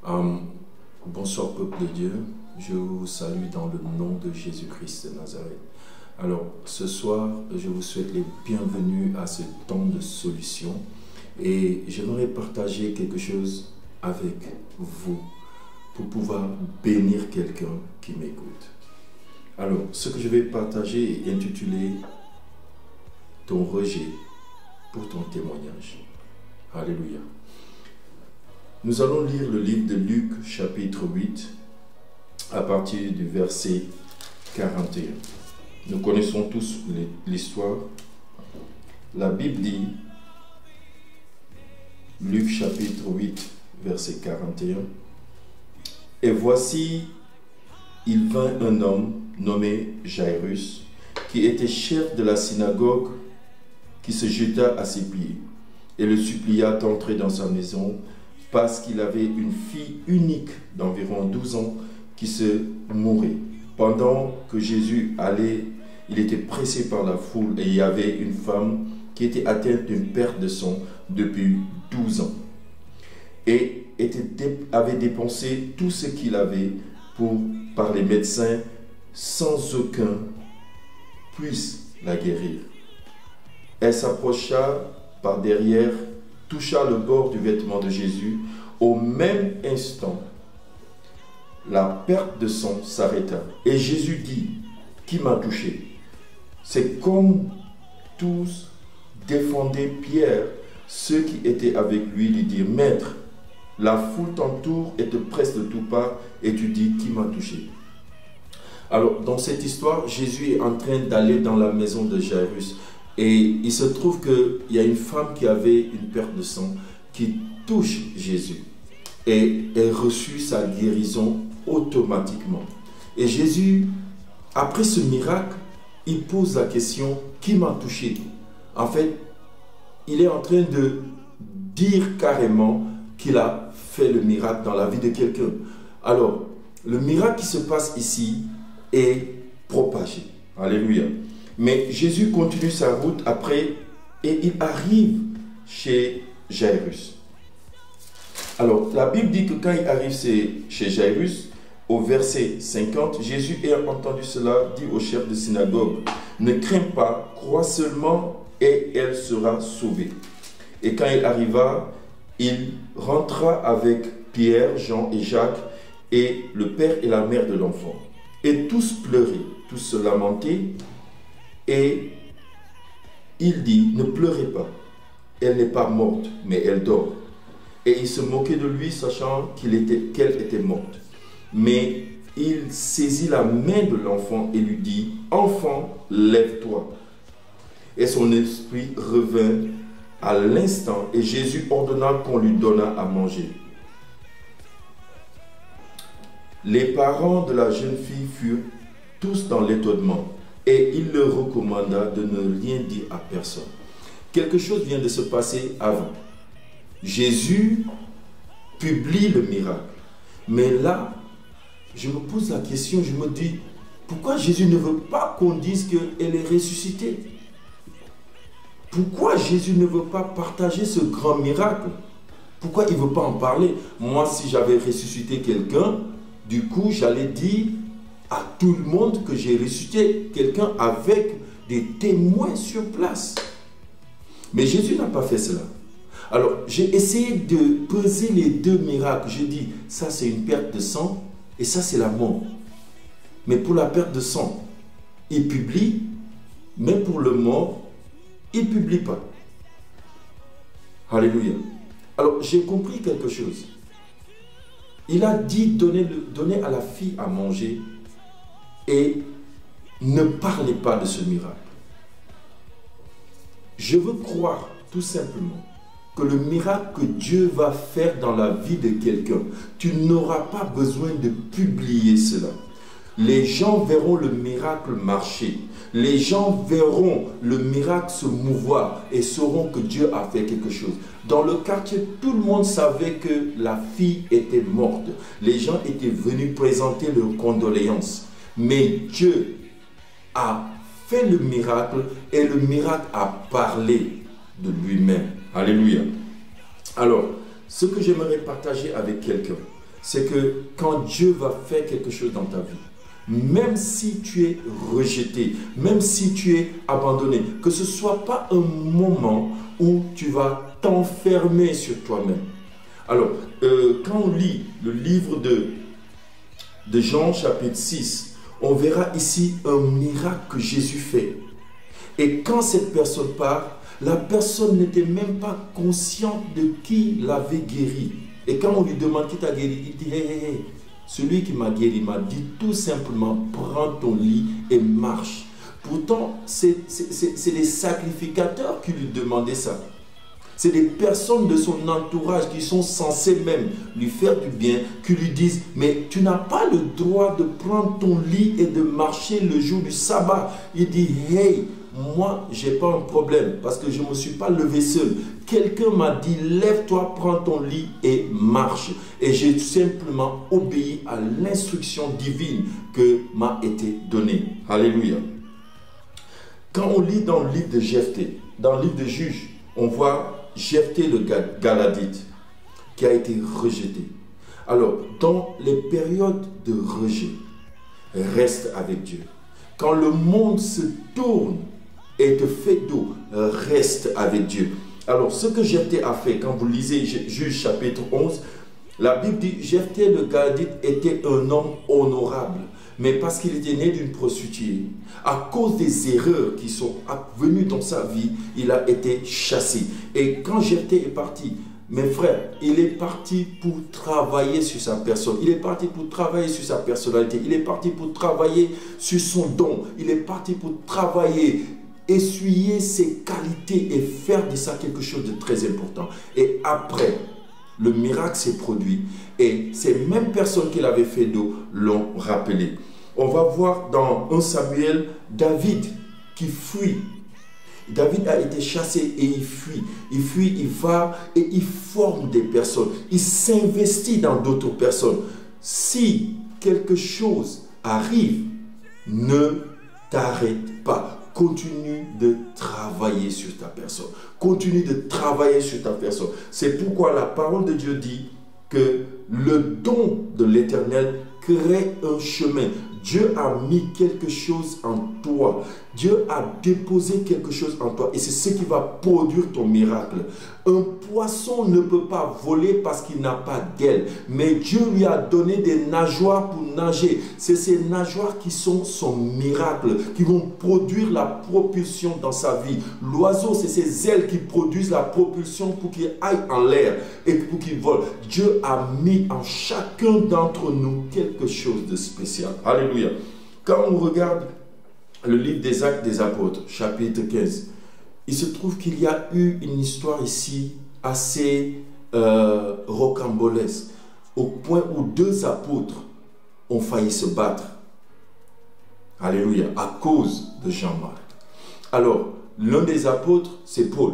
Euh, Bonsoir peuple de Dieu, je vous salue dans le nom de Jésus-Christ de Nazareth. Alors ce soir, je vous souhaite les bienvenus à ce temps de solution et j'aimerais partager quelque chose avec vous pour pouvoir bénir quelqu'un qui m'écoute. Alors ce que je vais partager est intitulé « Ton rejet pour ton témoignage ». Alléluia. Nous allons lire le livre de Luc, chapitre 8, à partir du verset 41. Nous connaissons tous l'histoire. La Bible dit, Luc, chapitre 8, verset 41, « Et voici, il vint un homme nommé Jairus, qui était chef de la synagogue, qui se jeta à ses pieds et le supplia d'entrer dans sa maison, parce qu'il avait une fille unique d'environ 12 ans qui se mourait. Pendant que Jésus allait, il était pressé par la foule et il y avait une femme qui était atteinte d'une perte de sang depuis 12 ans et avait dépensé tout ce qu'il avait par les médecins sans aucun puisse la guérir. Elle s'approcha par derrière, toucha le bord du vêtement de Jésus. Au même instant, la perte de sang s'arrêta. Et Jésus dit, « Qui m'a touché ?» C'est comme tous défendaient Pierre. Ceux qui étaient avec lui lui dirent, « Maître, la foule t'entoure et te presse de toutes parts, et tu dis, qui m'a touché ?» Alors, dans cette histoire, Jésus est en train d'aller dans la maison de Jairus. Et il se trouve qu'il y a une femme qui avait une perte de sang qui touche Jésus. Et elle reçut sa guérison automatiquement. Et Jésus, après ce miracle, il pose la question, qui m'a touché? En fait, il est en train de dire carrément qu'il a fait le miracle dans la vie de quelqu'un. Alors, le miracle qui se passe ici est propagé. Alléluia. Mais Jésus continue sa route après et il arrive chez Jairus. Alors, la Bible dit que quand il arrive chez Jairus, au verset 50, Jésus ayant entendu cela, dit au chef de synagogue, « Ne crains pas, crois seulement et elle sera sauvée. » Et quand il arriva, il rentra avec Pierre, Jean et Jacques et le père et la mère de l'enfant. Et tous pleuraient, tous se lamentaient. Et il dit, ne pleurez pas, elle n'est pas morte, mais elle dort. Et il se moquait de lui, sachant qu'elle était morte. Mais il saisit la main de l'enfant et lui dit, enfant, lève-toi. Et son esprit revint à l'instant, et Jésus ordonna qu'on lui donnât à manger. Les parents de la jeune fille furent tous dans l'étonnement. Et il leur recommanda de ne rien dire à personne. Quelque chose vient de se passer avant. Jésus publie le miracle. Mais là, je me pose la question, je me dis, pourquoi Jésus ne veut pas qu'on dise qu'elle est ressuscitée? Pourquoi Jésus ne veut pas partager ce grand miracle? Pourquoi il ne veut pas en parler? Moi, si j'avais ressuscité quelqu'un, du coup, j'allais dire à tout le monde que j'ai ressuscité quelqu'un avec des témoins sur place. Mais Jésus n'a pas fait cela. Alors, j'ai essayé de peser les deux miracles. J'ai dit, ça c'est une perte de sang et ça c'est la mort. Mais pour la perte de sang, il publie, mais pour le mort, il ne publie pas. Alléluia. Alors, j'ai compris quelque chose. Il a dit donner à la fille à manger. Et ne parlez pas de ce miracle. Je veux croire tout simplement que le miracle que Dieu va faire dans la vie de quelqu'un, tu n'auras pas besoin de publier cela. Les gens verront le miracle marcher. Les gens verront le miracle se mouvoir et sauront que Dieu a fait quelque chose. Dans le quartier, tout le monde savait que la fille était morte. Les gens étaient venus présenter leurs condoléances. Mais Dieu a fait le miracle et le miracle a parlé de lui-même. Alléluia. Alors, ce que j'aimerais partager avec quelqu'un, c'est que quand Dieu va faire quelque chose dans ta vie, même si tu es rejeté, même si tu es abandonné, que ce ne soit pas un moment où tu vas t'enfermer sur toi-même. Alors, quand on lit le livre de Jean chapitre 6, on verra ici un miracle que Jésus fait. Et quand cette personne part, la personne n'était même pas consciente de qui l'avait guéri. Et quand on lui demande qui t'a guéri, il dit, hey, celui qui m'a guéri m'a dit tout simplement, prends ton lit et marche. Pourtant, c'est les sacrificateurs qui lui demandaient ça. C'est des personnes de son entourage qui sont censées même lui faire du bien, qui lui disent, mais tu n'as pas le droit de prendre ton lit et de marcher le jour du sabbat. Il dit, hey, moi, je n'ai pas un problème parce que je ne me suis pas levé seul. Quelqu'un m'a dit, lève-toi, prends ton lit et marche. Et j'ai simplement obéi à l'instruction divine que m'a été donnée. Alléluia. Quand on lit dans le livre de Jephthé, dans le livre de Juges, on voit Jephthé le Galadite qui a été rejeté. Alors, dans les périodes de rejet, reste avec Dieu. Quand le monde se tourne et te fait dos, reste avec Dieu. Alors, ce que Jephthé a fait, quand vous lisez Juges chapitre 11, la Bible dit, Jephthé le Galadite était un homme honorable. Mais parce qu'il était né d'une prostituée, à cause des erreurs qui sont venues dans sa vie, il a été chassé. Et quand Jephthé est parti, mes frères, il est parti pour travailler sur sa personne. Il est parti pour travailler sur sa personnalité. Il est parti pour travailler sur son don. Il est parti pour travailler, essuyer ses qualités et faire de ça quelque chose de très important. Et après, le miracle s'est produit et ces mêmes personnes qui l'avaient fait d'eau l'ont rappelé. On va voir dans 1 Samuel, David qui fuit. David a été chassé et il fuit. Il fuit, il va et il forme des personnes. Il s'investit dans d'autres personnes. Si quelque chose arrive, ne t'arrête pas. Continue de travailler sur ta personne. Continue de travailler sur ta personne. C'est pourquoi la parole de Dieu dit que le don de l'Éternel crée un chemin. Dieu a mis quelque chose en toi. Dieu a déposé quelque chose en toi. Et c'est ce qui va produire ton miracle. Un poisson ne peut pas voler parce qu'il n'a pas d'aile. Mais Dieu lui a donné des nageoires pour nager. C'est ces nageoires qui sont son miracle, qui vont produire la propulsion dans sa vie. L'oiseau, c'est ses ailes qui produisent la propulsion pour qu'il aille en l'air et pour qu'il vole. Dieu a mis en chacun d'entre nous quelque chose de spécial. Alléluia. Quand on regarde le livre des Actes des Apôtres, chapitre 15, il se trouve qu'il y a eu une histoire ici assez rocambolesque, au point où 2 apôtres ont failli se battre. Alléluia, à cause de Jean-Marc. Alors, l'un des apôtres, c'est Paul.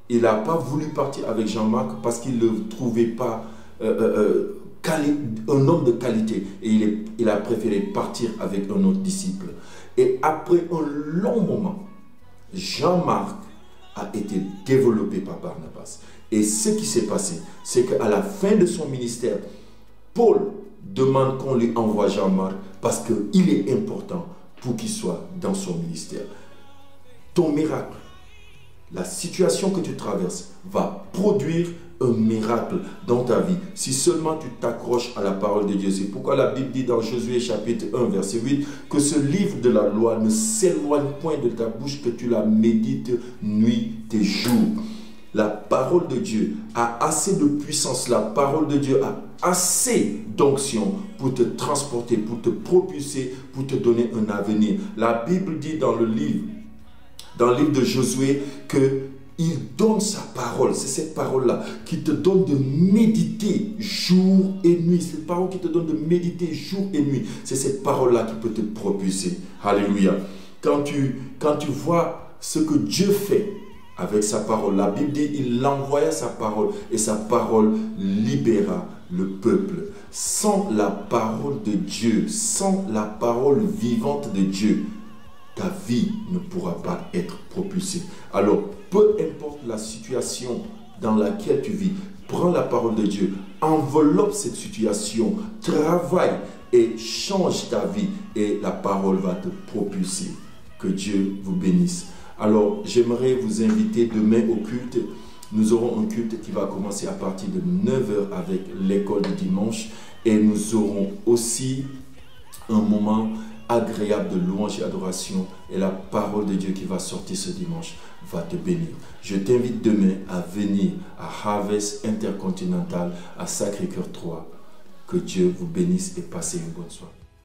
Il n'a pas voulu partir avec Jean-Marc parce qu'il ne le trouvait pas un homme de qualité. Et il a préféré partir avec un autre disciple. Et après un long moment, Jean-Marc a été développé par Barnabas. Et ce qui s'est passé, c'est qu'à la fin de son ministère, Paul demande qu'on lui envoie Jean-Marc parce qu'il est important pour qu'il soit dans son ministère. Ton miracle, la situation que tu traverses va produire un miracle dans ta vie si seulement tu t'accroches à la parole de Dieu. C'est pourquoi la Bible dit dans Josué chapitre 1 verset 8 que ce livre de la loi ne s'éloigne point de ta bouche, que tu la médites nuit et jour. La parole de Dieu a assez de puissance, la parole de Dieu a assez d'onction pour te transporter, pour te propulser, pour te donner un avenir. La Bible dit dans le livre de Josué que il donne sa parole. C'est cette parole-là qui te donne de méditer jour et nuit. C'est cette parole qui te donne de méditer jour et nuit. C'est cette parole-là qui peut te propulser. Alléluia. Quand tu vois ce que Dieu fait avec sa parole, la Bible dit il envoya sa parole et sa parole libéra le peuple. Sans la parole de Dieu, sans la parole vivante de Dieu, ta vie ne pourra pas être propulsée. Alors, peu importe la situation dans laquelle tu vis. Prends la parole de Dieu, enveloppe cette situation, travaille et change ta vie et la parole va te propulser. Que Dieu vous bénisse. Alors, j'aimerais vous inviter demain au culte. Nous aurons un culte qui va commencer à partir de 9 h avec l'école du dimanche et nous aurons aussi un moment agréable de louange et adoration et la parole de Dieu qui va sortir ce dimanche va te bénir. Je t'invite demain à venir à Harvest Intercontinental à Sacré-Cœur 3. Que Dieu vous bénisse et passez une bonne soirée.